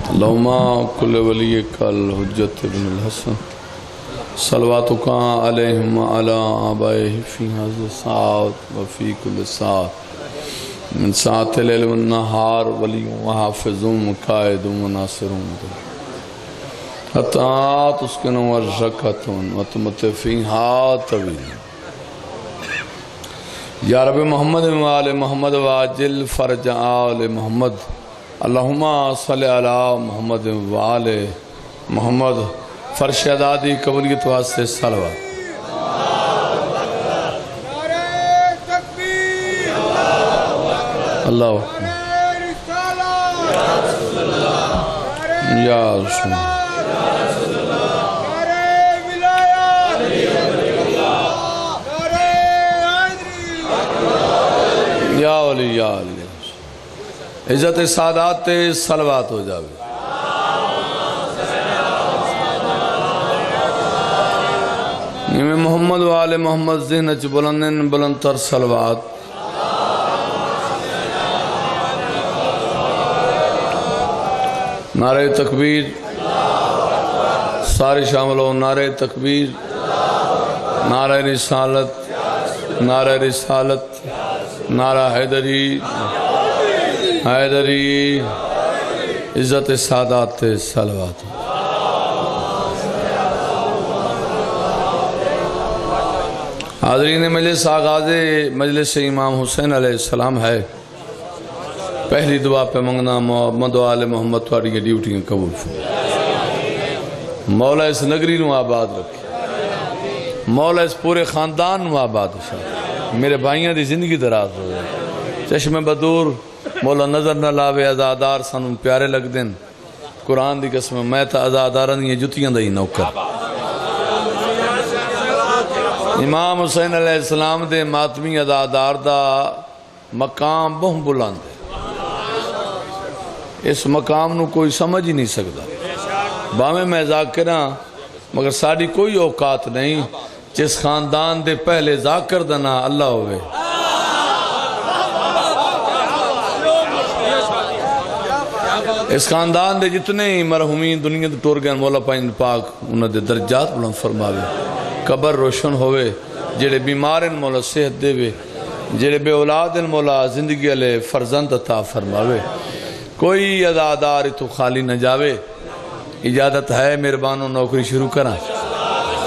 اللہم کل ولی کل حجت ابن الحسن صلواتک علیہم علی آبائہ فی حضر ساعت وفی کل ساعت من ساعت اللیل والنہار ولی وحافظ قائد وناصر حتی تسکن ورزقت وتمت فیہا طویل یا رب محمد وآل محمد واجل فرج آل محمد اللہم صلی علی محمد وآل محمد فرش عدادی قبولیت واسطے صلوات اللہ اکبر یا رسول یا ولی یا علی عزت سادات صلوات ہو جاوے امام محمد و آل محمد ذہن چ بلندن بلند تر صلوات نعرہ تکبیر سارے شامل ہو نعرہ تکبیر نعرہ رسالت نعرہ رسالت نعرہ حیدری حیدری عزت سادات صلوات حاضرین مجلس آغاز مجلس امام حسین علیہ السلام ہے پہلی دعا پہ منگنا محمد و آل محمد تھوڑی یہ ڈیوٹیاں قبول مولا اس نگری نو آباد رکھے مولا اس پورے خاندان نو آباد رکھے میرے بھائیاں دی زندگی دراز ہو جائے چشم بدور مولا نظر نہ لاوے ازادار سانوں پیارے لگ دیں قرآن دی قسم میں تا ازادارن یہ جتیاں دائی نوکر امام حسین علیہ السلام دے ماتمی ازادار دا مقام بہم بلند ہے اس مقام نو کوئی سمجھ ہی نہیں سکتا باویں میں ذاکرہ مگر ساڑی کوئی اوقات نہیں جس خاندان دے پہلے ذاکر دنا اللہ ہوئے اس خاندان دے جتنے ہی مرحومین دنیا دے ٹور گئے مولا پائن پاک انہوں دے درجات بلند فرماوے قبر روشن ہوئے جڑے بیمارن مولا صحت دے وے جڑے بے اولادن مولا زندگی علیہ فرزند عطا فرماوے کوئی عزادار تو خالی نہ جاوے اجازت ہے مہربانوں نوکری شروع کریں